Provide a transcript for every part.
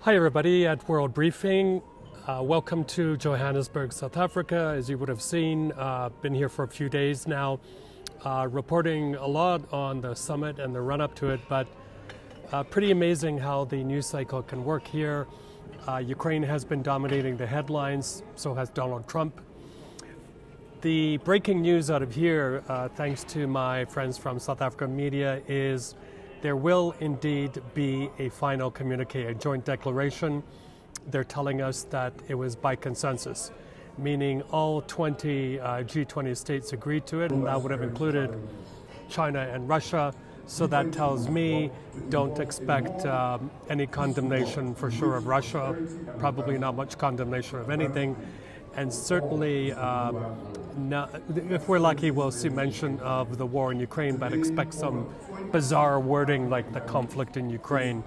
Hi everybody at World Briefing. Welcome to Johannesburg, South Africa. As you would have seen, been here for a few days now, reporting a lot on the summit and the run-up to it, but pretty amazing how the news cycle can work here. Ukraine has been dominating the headlines, so has Donald Trump. The breaking news out of here, thanks to my friends from South African media, is there will indeed be a final communique, a joint declaration. They're telling us that it was by consensus, meaning all 20 G20 states agreed to it, and that would have included China and Russia. So that tells me don't expect any condemnation for sure of Russia, probably not much condemnation of anything, and certainly, if we're lucky, we'll see mention of the war in Ukraine, but expect some bizarre wording like the conflict in Ukraine.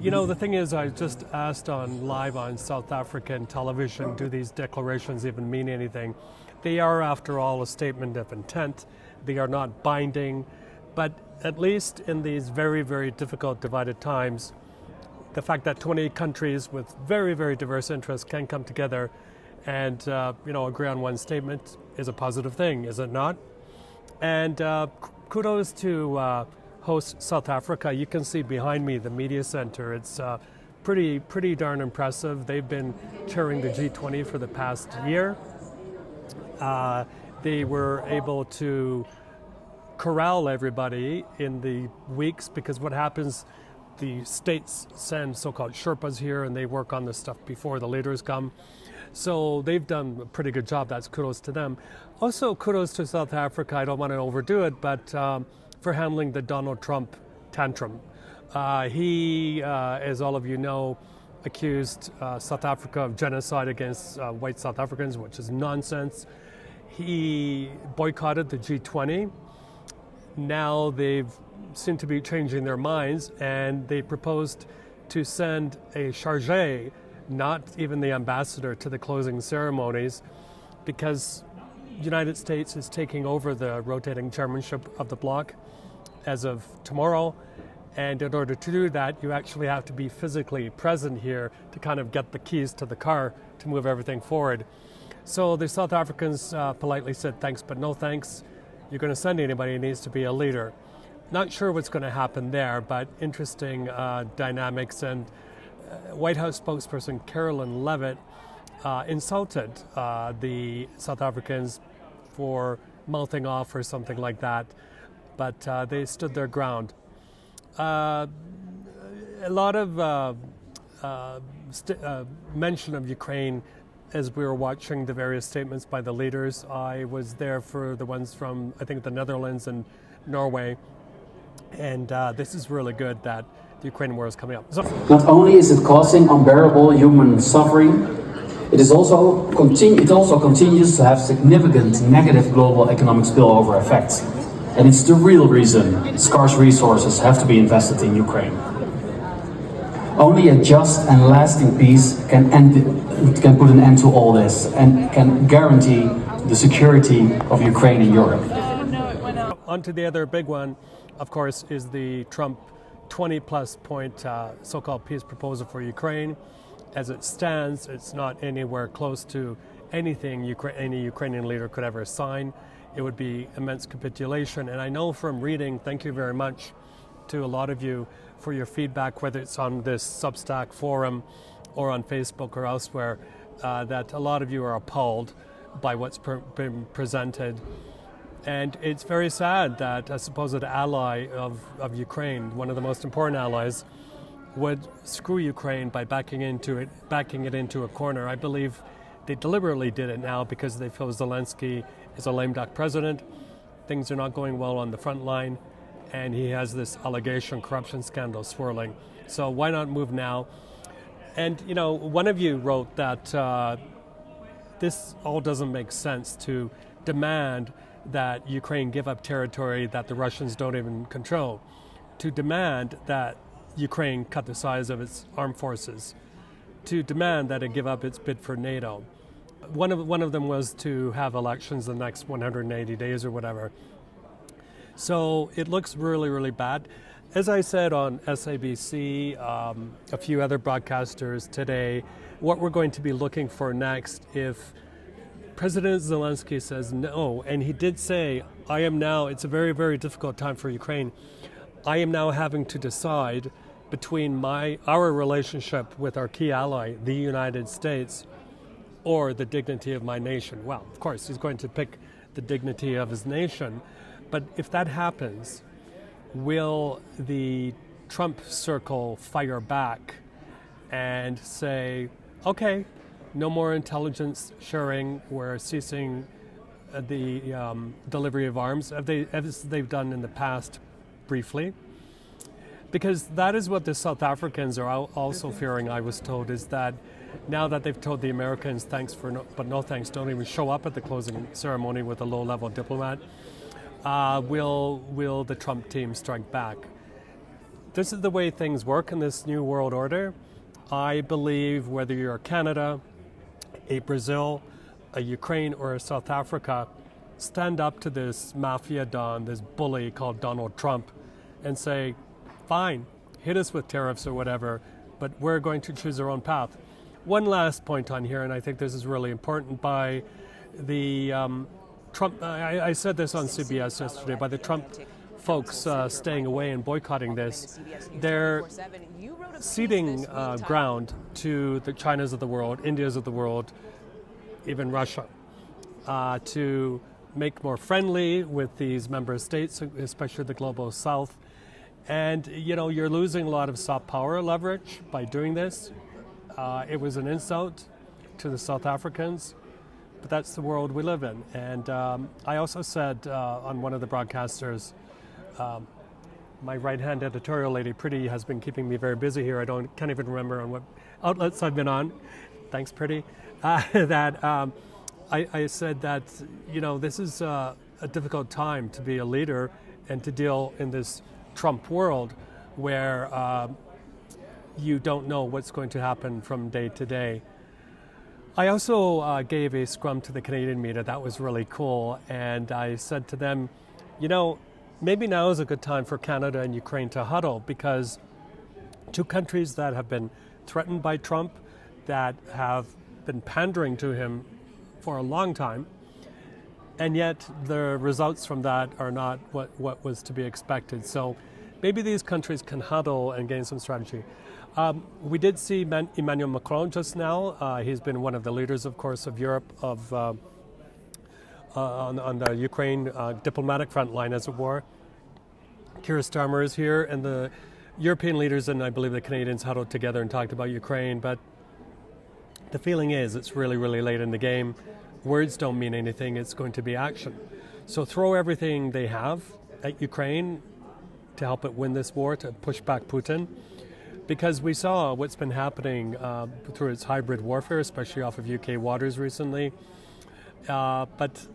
You know, the thing is, I just asked live on South African television, do these declarations even mean anything? They are, after all, a statement of intent. They are not binding, but at least in these very, very difficult divided times, the fact that 20 countries with very, very diverse interests can come together and agree on one statement is a positive thing, is it not? And kudos to host South Africa. You can see behind me the media center. It's pretty darn impressive. They've been chairing the G20 for the past year. They were able to corral everybody in the weeks, because what happens, the states send so-called Sherpas here and they work on this stuff before the leaders come. So they've done a pretty good job. That's kudos to them. Also kudos to South Africa. I don't want to overdo it, but for handling the Donald Trump tantrum. He, as all of you know, accused South Africa of genocide against white South Africans, which is nonsense. He boycotted the G20. Now they've seem to be changing their minds, and they proposed to send a chargé, not even the ambassador, to the closing ceremonies, because the United States is taking over the rotating chairmanship of the bloc as of tomorrow, and in order to do that, you actually have to be physically present here to kind of get the keys to the car to move everything forward. So the South Africans politely said thanks but no thanks. You're going to send anybody, it needs to be a leader. Not sure what's going to happen there, but interesting dynamics. And White House spokesperson Carolyn Levitt insulted the South Africans for mouthing off or something like that, but they stood their ground. A lot of mention of Ukraine as we were watching the various statements by the leaders. I was there for the ones from, I think, the Netherlands and Norway. And this is really good that the Ukrainian war is coming up. So, not only is it causing unbearable human suffering, it also continues to have significant negative global economic spillover effects. And it's the real reason scarce resources have to be invested in Ukraine. Only a just and lasting peace can put an end to all this and can guarantee the security of Ukraine and Europe. On to the other big one, of course, is the Trump 20-plus point so-called peace proposal for Ukraine. As it stands, it's not anywhere close to anything any Ukrainian leader could ever sign. It would be immense capitulation. And I know from reading, thank you very much to a lot of you for your feedback, whether it's on this Substack forum or on Facebook or elsewhere, that a lot of you are appalled by what's been presented. And it's very sad that a supposed ally of Ukraine, one of the most important allies, would screw Ukraine by backing it into a corner. I believe they deliberately did it now because they feel Zelensky is a lame duck president. Things are not going well on the front line, and he has this allegation, corruption scandal swirling. So why not move now? And, one of you wrote that this all doesn't make sense to demand that Ukraine give up territory that the Russians don't even control, to demand that Ukraine cut the size of its armed forces, to demand that it give up its bid for NATO. One of them was to have elections the next 180 days or whatever. So it looks really, really bad. As I said on SABC, a few other broadcasters today, what we're going to be looking for next, if President Zelensky says no, and he did say, I am now, it's a very, very difficult time for Ukraine, I am now having to decide between our relationship with our key ally, the United States, or the dignity of my nation. Well, of course, he's going to pick the dignity of his nation, but if that happens, will the Trump circle fire back and say, okay, no more intelligence sharing, we're ceasing the delivery of arms, as they've done in the past briefly? Because that is what the South Africans are also fearing, I was told, is that now that they've told the Americans thanks but no thanks, don't even show up at the closing ceremony with a low-level diplomat, will the Trump team strike back? This is the way things work in this new world order. I believe whether you're Canada, a Brazil, a Ukraine, or a South Africa, stand up to this mafia don, this bully called Donald Trump, and say, fine, hit us with tariffs or whatever, but we're going to choose our own path. One last point on here, and I think this is really important, by the Trump, I said this on CBS yesterday, by the Trump folks staying away and boycotting this, they're ceding ground to the Chinas of the world, Indias of the world, even Russia, to make more friendly with these member states, especially the global south. And, you're losing a lot of soft power leverage by doing this. It was an insult to the South Africans, but that's the world we live in. And I also said on one of the broadcasters, my right-hand editorial lady, Pretty, has been keeping me very busy here. Can't even remember on what outlets I've been on. Thanks, Pretty. That I said that, this is a difficult time to be a leader and to deal in this Trump world where you don't know what's going to happen from day to day. I also gave a scrum to the Canadian media. That was really cool. And I said to them, maybe now is a good time for Canada and Ukraine to huddle, because two countries that have been threatened by Trump, that have been pandering to him for a long time, and yet the results from that are not what was to be expected. So maybe these countries can huddle and gain some strategy. We did see Emmanuel Macron just now. He's been one of the leaders, of course, of Europe on the Ukraine diplomatic front line, as it were. Keir Starmer is here, and the European leaders and I believe the Canadians huddled together and talked about Ukraine. But the feeling is it's really, really late in the game. Words don't mean anything. It's going to be action. So throw everything they have at Ukraine to help it win this war, to push back Putin. Because we saw what's been happening through its hybrid warfare, especially off of UK waters recently. But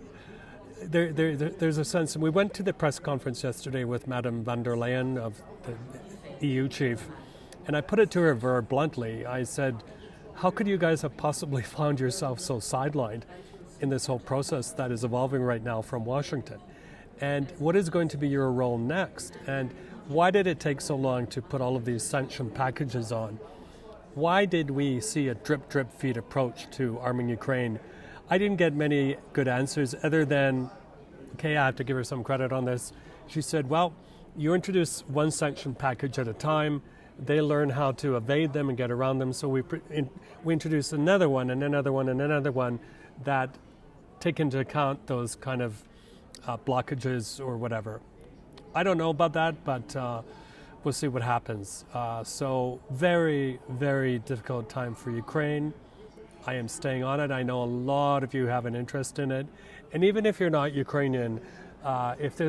there's a sense, and we went to the press conference yesterday with Madame von der Leyen, of the EU chief, and I put it to her very bluntly. I said, how could you guys have possibly found yourself so sidelined in this whole process that is evolving right now from Washington? And what is going to be your role next? And why did it take so long to put all of these sanction packages on? Why did we see a drip, drip feed approach to arming Ukraine? I didn't get many good answers other than, okay, I have to give her some credit on this. She said, well, you introduce one sanction package at a time. They learn how to evade them and get around them. So we introduce another one and another one and another one that take into account those kind of blockages or whatever. I don't know about that, but we'll see what happens. So very, very difficult time for Ukraine. I am staying on it. I know a lot of you have an interest in it. And even if you're not Ukrainian, if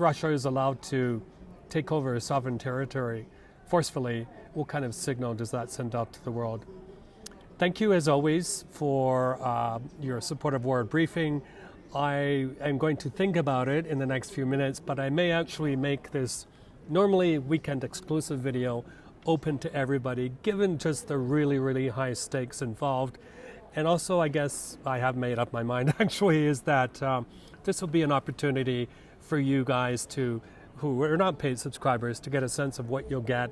Russia is allowed to take over a sovereign territory forcefully, what kind of signal does that send out to the world? Thank you, as always, for your support of World Briefing. I am going to think about it in the next few minutes, but I may actually make this normally weekend exclusive video open to everybody, given just the really, really high stakes involved. And also, I guess I have made up my mind, actually, is that this will be an opportunity for you guys who are not paid subscribers to get a sense of what you'll get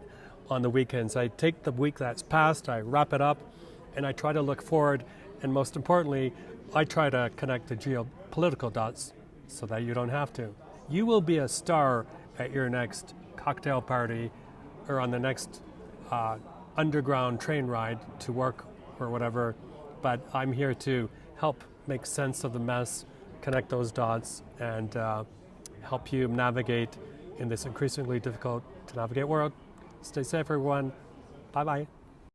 on the weekends. I take the week that's passed, I wrap it up, and I try to look forward, and most importantly, I try to connect the geopolitical dots so that you don't have to. You will be a star at your next cocktail party or on the next underground train ride to work or whatever, but I'm here to help make sense of the mess, connect those dots, and help you navigate in this increasingly difficult to navigate world. Stay safe, everyone. Bye-bye.